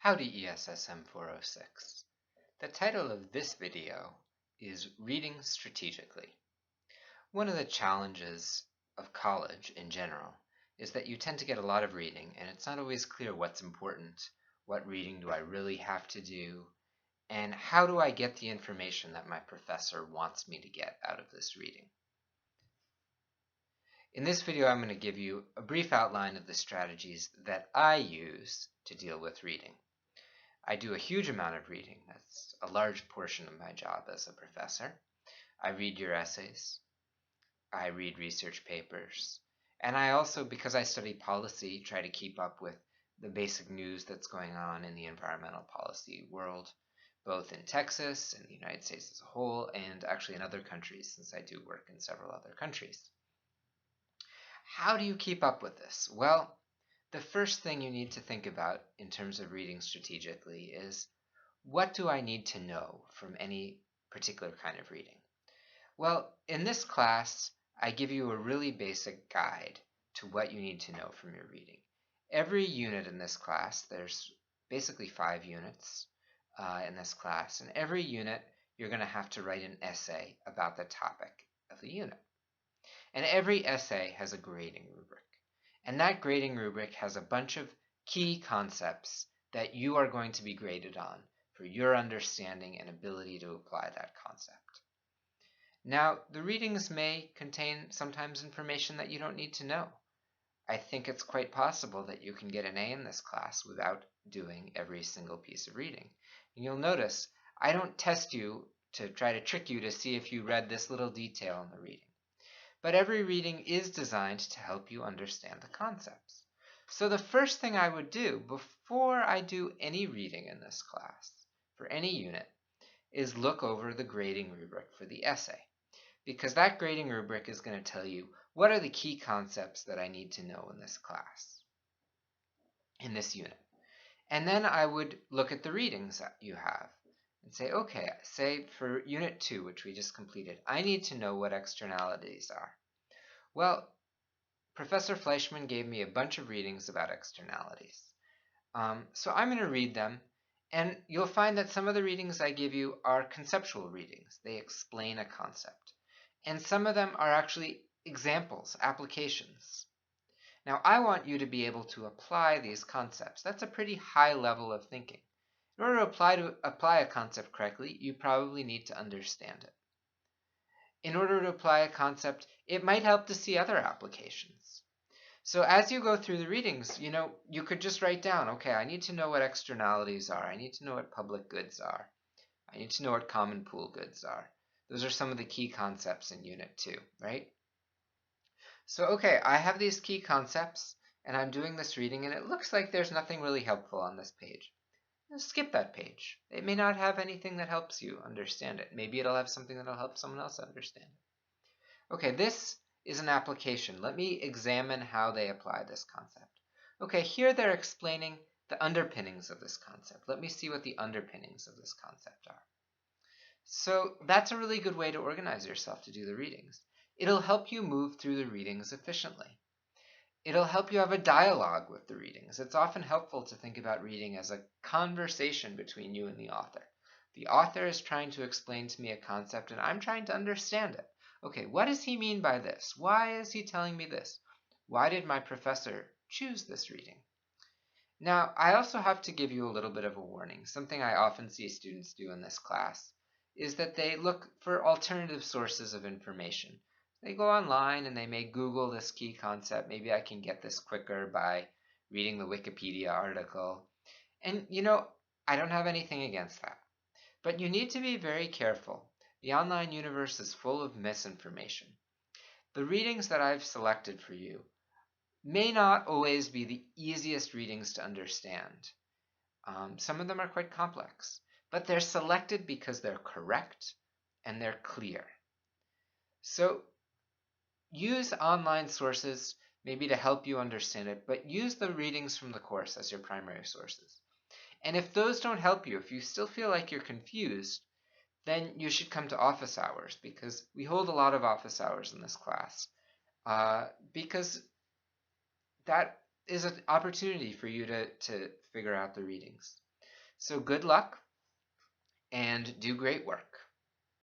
Howdy ESSM 406. The title of this video is Reading Strategically. One of the challenges of college in general is that you tend to get a lot of reading and it's not always clear what's important, what reading do I really have to do, and how do I get the information that my professor wants me to get out of this reading. In this video, I'm going to give you a brief outline of the strategies that I use to deal with reading. I do a huge amount of reading. That's a large portion of my job as a professor. I read your essays. I read research papers. And I also, because I study policy, try to keep up with the basic news that's going on in the environmental policy world, both in Texas and the United States as a whole, and actually in other countries, since I do work in several other countries. How do you keep up with this? Well, the first thing you need to think about in terms of reading strategically is, what do I need to know from any particular kind of reading? Well, in this class, I give you a really basic guide to what you need to know from your reading. Every unit in this class, there's basically 5 units in this class, and every unit you're going to have to write an essay about the topic of the unit. And every essay has a grading rubric. And that grading rubric has a bunch of key concepts that you are going to be graded on for your understanding and ability to apply that concept. Now, the readings may contain sometimes information that you don't need to know. I think it's quite possible that you can get an A in this class without doing every single piece of reading. And you'll notice I don't test you to try to trick you to see if you read this little detail in the reading. But every reading is designed to help you understand the concepts. So the first thing I would do before I do any reading in this class, for any unit, is look over the grading rubric for the essay. Because that grading rubric is going to tell you what are the key concepts that I need to know in this class, in this unit. And then I would look at the readings that you have and say, okay, say for Unit 2, which we just completed, I need to know what externalities are. Well, Professor Fleischman gave me a bunch of readings about externalities. So I'm going to read them, and you'll find that some of the readings I give you are conceptual readings. They explain a concept. And some of them are actually examples, applications. Now, I want you to be able to apply these concepts. That's a pretty high level of thinking. In order to apply a concept correctly, you probably need to understand it. In order to apply a concept, it might help to see other applications. So as you go through the readings, you could just write down, okay, I need to know what externalities are. I need to know what public goods are. I need to know what common pool goods are. Those are some of the key concepts in Unit 2, right? So, okay, I have these key concepts, and I'm doing this reading, and it looks like there's nothing really helpful on this page. Skip that page. It may not have anything that helps you understand it. Maybe it'll have something that'll help someone else understand it. Okay, this is an application. Let me examine how they apply this concept. Okay, here they're explaining the underpinnings of this concept. Let me see what the underpinnings of this concept are. So that's a really good way to organize yourself to do the readings. It'll help you move through the readings efficiently. It'll help you have a dialogue with the readings. It's often helpful to think about reading as a conversation between you and the author. The author is trying to explain to me a concept, and I'm trying to understand it. Okay, what does he mean by this? Why is he telling me this? Why did my professor choose this reading? Now, I also have to give you a little bit of a warning. Something I often see students do in this class is that they look for alternative sources of information. They go online and they may Google this key concept. Maybe I can get this quicker by reading the Wikipedia article. And I don't have anything against that. But you need to be very careful. The online universe is full of misinformation. The readings that I've selected for you may not always be the easiest readings to understand. Some of them are quite complex, but they're selected because they're correct and they're clear. So use online sources maybe to help you understand it, but use the readings from the course as your primary sources. And if those don't help you, if you still feel like you're confused, then you should come to office hours, because we hold a lot of office hours in this class, because that is an opportunity for you to figure out the readings. So good luck and do great work.